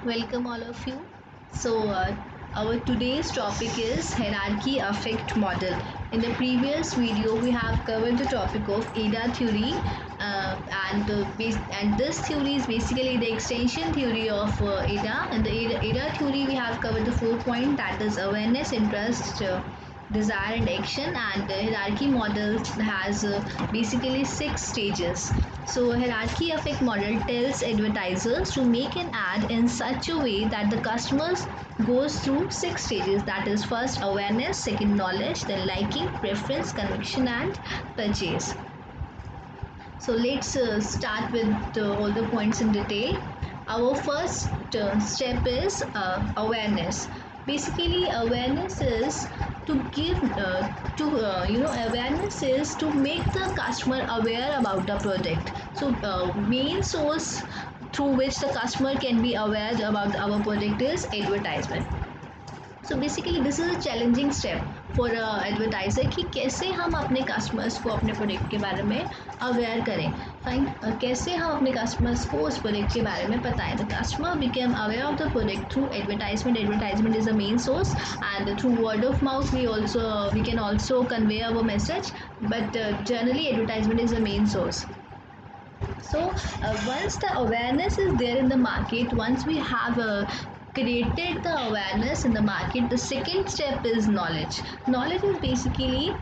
Welcome all of you. Our today's topic is hierarchy affect model. In the previous video, we have covered the topic of ADA theory, and this theory is basically the extension theory of ADA. And the ADA theory, we have covered the 4 points, that is awareness, interest, desire and action. And the hierarchy model has basically 6 stages. So hierarchy effect model tells advertisers to make an ad in such a way that the customers goes through 6 stages, that is first awareness, second knowledge, then liking, preference, conviction and purchase. So let's start with all the points in detail. Our first step is awareness. Basically, awareness is to give awareness is to make the customer aware about the product. So main source through which the customer can be aware about our product is advertisement. So basically this is a challenging step for advertiser कि कैसे हम अपने customers को अपने product के बारे में aware करें. फाइन, कैसे हम अपने कस्टमर्स को उस प्रोडक्ट के बारे में बताएं. The customer became aware of the product through advertisement is a main source, and through word of mouth we can also convey our message, but generally advertisement is a main source. So once the awareness is there in the market, once we have created the awareness in the market, the second step is knowledge. Knowledge is basically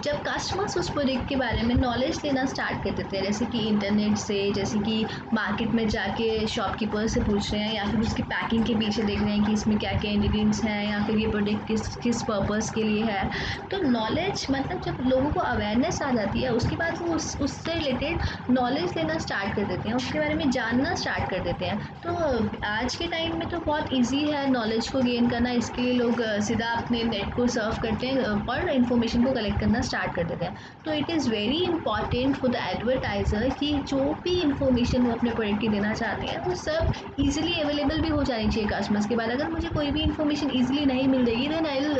जब customers उस product के बारे में knowledge लेना start कर देते हैं, जैसे कि इंटरनेट से, जैसे कि मार्केट में जाके शॉपकीपर से पूछ रहे हैं, या फिर उसकी पैकिंग के पीछे देख रहे हैं कि इसमें क्या क्या इंग्रेडिएंट्स हैं, या फिर ये प्रोडक्ट किस पर्पस के लिए है. तो नॉलेज मतलब जब लोगों को अवेयरनेस आ जाती है, उसके बाद वो उससे रिलेटेड नॉलेज लेना स्टार्ट कर देते हैं, उसके बारे में जानना स्टार्ट कर देते हैं. तो आज के टाइम में तो बहुत ईजी है नॉलेज को गेन करना. इसके लिए लोग सीधा अपने नेट को सर्फ करते हैं और इन्फॉर्मेशन को कलेक्ट करना स्टार्ट कर देते हैं. तो it is very important for the advertiser कि जो भी इंफॉर्मेशन वो अपने प्रोडक्ट की देना चाहते हैं वो सब इजीली अवेलेबल भी हो जानी चाहिए कस्टमर्स के बाद. अगर मुझे कोई भी इंफॉर्मेशन इजीली नहीं मिल रही, then I will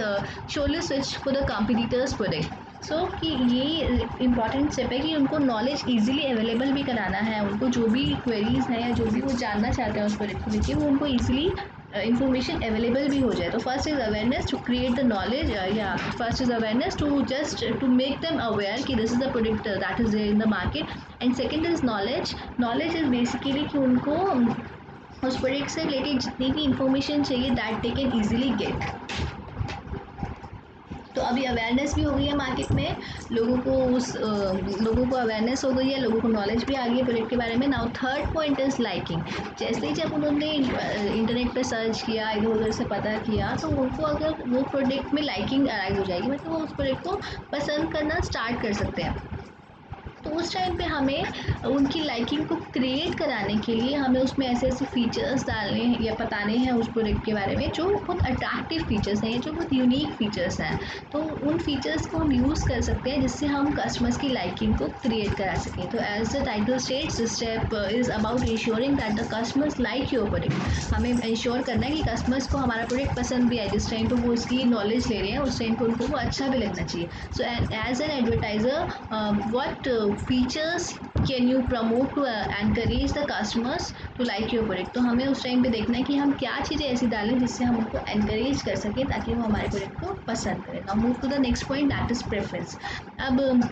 surely switch for the competitor's product. So कि ये इंपॉर्टेंट स्टेप है कि उनको नॉलेज इजीली अवेलेबल भी कराना है. उनको जो भी क्वेरीज हैं या जो भी वो जानना चाहते हैं उस प्रोडक्ट को लेकर, वो उनको ईजिली इंफॉर्मेशन अवेलेबल भी हो जाए. तो first is awareness to create the knowledge, या first is awareness to just to make them aware कि this is the product that is there in the market. And second is knowledge. Knowledge is basically कि उनको उस product से related जितनी भी information चाहिए that they can easily get. तो अभी अवेयरनेस भी हो गई है मार्केट में, लोगों को अवेयरनेस हो गई है, लोगों को नॉलेज भी आ गई है प्रोडक्ट के बारे में. Now third point is liking. जैसे ही जब उन्होंने इंटरनेट पे सर्च किया, इधर उधर से पता किया, तो उनको अगर वो प्रोडक्ट में लाइकिंग अराइज हो जाएगी, मतलब वो उस प्रोडक्ट को पसंद करना स्टार्ट कर सकते हैं. तो उस टाइम पे हमें उनकी लाइकिंग को क्रिएट कराने के लिए हमें उसमें ऐसे ऐसे फीचर्स डालने हैं या बताने हैं उस प्रोडक्ट के बारे में जो बहुत अट्रैक्टिव फीचर्स हैं, जो बहुत यूनिक फीचर्स हैं. तो उन फीचर्स को हम यूज़ कर सकते हैं जिससे हम कस्टमर्स की लाइकिंग को क्रिएट करा सकें. तो as the title states, this step is about ensuring that the customers like your product. हमें इंश्योर करना है कि कस्टमर्स को हमारा प्रोडक्ट पसंद भी आए. जिस टाइम पर वो उसकी नॉलेज ले रहे हैं उस टाइम पर उनको वो अच्छा भी लगना चाहिए. So as an advertiser, what features can you promote to encourage the customers to like your product. तो हमें उस टाइम पे देखना है कि हम क्या चीज़ें ऐसी डालें जिससे हम उनको एनकरेज कर सकें ताकि वो हमारे प्रोडक्ट को पसंद करें. Now move to the next point, that is preference. अब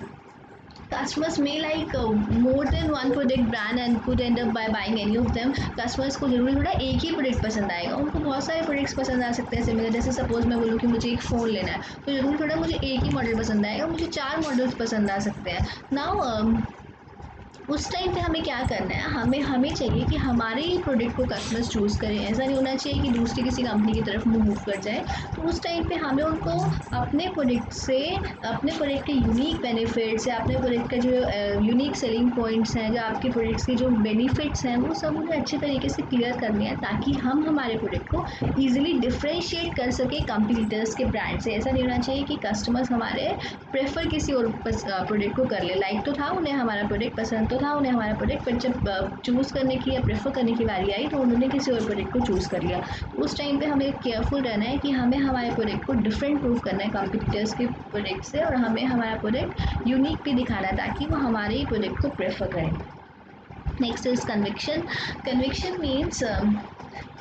customers may like more than one product brand and could end up by buying any of them. Customers को जरूरी थोड़ा एक ही प्रोडक्ट पसंद आएगा, उनको बहुत सारे प्रोडक्ट्स पसंद आ सकते हैं सिमिलर. जैसे सपोज मैं बोलूँ कि मुझे एक फ़ोन लेना है, तो जरूरी थोड़ा मुझे एक ही मॉडल पसंद आएगा, मुझे 4 मॉडल्स पसंद आ सकते हैं. नाउ उस टाइम पे हमें क्या करना है, हमें चाहिए कि हमारे ही प्रोडक्ट को कस्टमर्स चूज़ करें. ऐसा नहीं होना चाहिए कि दूसरी किसी कंपनी की तरफ मूव कर जाए. तो उस टाइम पे हमें उनको अपने प्रोडक्ट के यूनिक बेनिफिट्स या अपने प्रोडक्ट के जो यूनिक सेलिंग पॉइंट्स हैं, जो आपके प्रोडक्ट्स के जो बेनिफिट्स हैं, वो सब उन्हें अच्छे तरीके से क्लियर करने हैं ताकि हम हमारे प्रोडक्ट को ईजिली डिफ्रेंशिएट कर सकें कंपटीटर्स के ब्रांड से. ऐसा नहीं होना चाहिए कि कस्टमर्स हमारे प्रेफर किसी और प्रोडक्ट को कर ले. लाइक तो था उन्हें हमारा प्रोडक्ट, पसंद तो था उन्हें हमारा प्रोडक्ट, पर जब चूज़ करने की या प्रेफर करने की बारी आई तो उन्होंने किसी और प्रोडक्ट को चूज़ कर लिया. उस टाइम पे हमें केयरफुल रहना है कि हमें हमारे प्रोडक्ट को डिफरेंट प्रूव करना है कंपटीटर्स के प्रोडक्ट से, और हमें हमारा प्रोडक्ट यूनिक भी दिखाना है ताकि वो हमारे ही प्रोडक्ट को प्रेफर करें. Next is conviction. Conviction means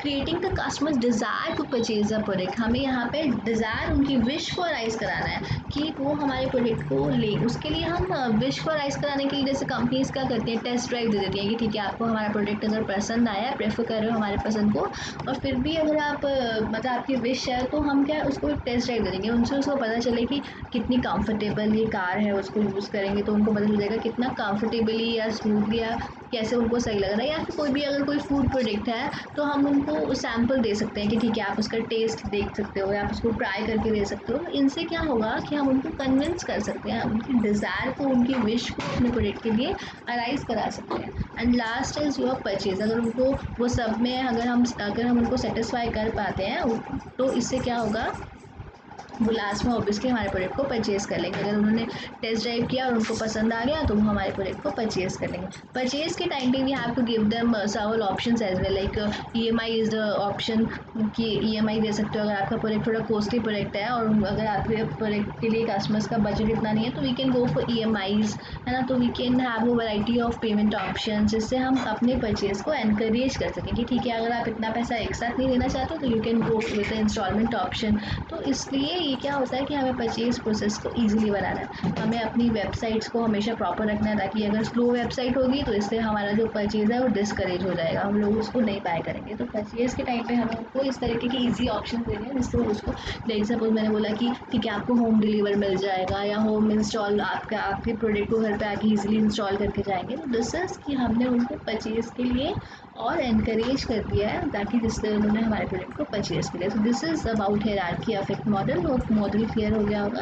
creating the customer's desire to purchase a product. हमें यहाँ पे डिज़ायर, उनकी विश को राइज कराना है कि वो हमारे प्रोडक्ट को ले। उसके लिए हम विश को राइज कराने के लिए जैसे कंपनीज क्या करती हैं, टेस्ट ड्राइव दे देती हैं कि ठीक है आपको हमारा प्रोडक्ट अगर पसंद आया, प्रेफर कर रहे हो हमारे पसंद को, और फिर भी अगर आप मतलब आपकी विश है तो हम क्या उसको टेस्ट ड्राइव दे देंगे, उनसे उसको पता चले कि कितनी कंफर्टेबल ये कार है। उसको यूज़ करेंगे तो उनको पता चल जाएगा कितना कंफर्टेबली या स्मूथली या कैसे उनको सही लग रहा है। या फिर कोई भी अगर कोई फूड प्रोडक्ट है तो हम उनको सैम्पल दे सकते हैं कि ठीक है आप उसका टेस्ट देख सकते हो या आप उसको ट्राई करके दे सकते हो। इनसे क्या होगा कि हम उनको कन्विंस कर सकते हैं, उनकी डिज़ायर को, उनकी विश को अपने प्रोडक्ट के लिए अराइज करा सकते हैं। And last is your purchase. अगर उनको वो सब में अगर हम उनको सेटिस्फाई कर पाते हैं तो इससे क्या होगा, वो लास्ट में ऑब्वियसली हमारे प्रोडक्ट को परचेज़ कर लेंगे। अगर उन्होंने टेस्ट ड्राइव किया और उनको पसंद आ गया तो वो हमारे प्रोडक्ट को परचेज़ कर लेंगे। परचेज़ के टाइम पे we have to give them several options as well, like EMI is the option कि ईएमआई दे सकते हो अगर आपका प्रोडक्ट थोड़ा कॉस्टली प्रोडक्ट है और अगर आपके प्रोडक्ट के लिए कस्टमर्स का बजट इतना नहीं है तो we can go for EMIs, है ना। तो we can have a variety of payment option जिससे हम अपने परचेज़ को एनकरेज कर सकें कि ठीक है अगर आप इतना पैसा एक साथ नहीं देना चाहते तो you can go with the instalment option. तो इसलिए ये क्या होता है कि हमें परचेज़ प्रोसेस को ईजिली बनाना है। हमें अपनी वेबसाइट्स को हमेशा प्रॉपर रखना है ताकि अगर स्लो वेबसाइट होगी तो इससे हमारा जो परचेज़ है वो डिस्करेज हो जाएगा, हम लोग उसको नहीं बाय करेंगे। तो परचेज़ के टाइम पे हमें उनको इस तरीके की ईजी ऑप्शन देने हैं जिससे वो उसको, लाइक सपोज मैंने बोला कि ठीक है आपको होम डिलीवर मिल जाएगा या होम इंस्टॉल, आपके प्रोडक्ट को घर पे आके ईजिली इंस्टॉल करके जाएंगे। तो दिस इज़ कि हमने उनको परचेज़ के लिए और एनकरेज कर दिया है ताकि जिससे उन्होंने हमारे प्रोडक्ट को परचेज़ किया। तो this is about hierarchy effect model. वो मॉडल क्लियर हो गया होगा।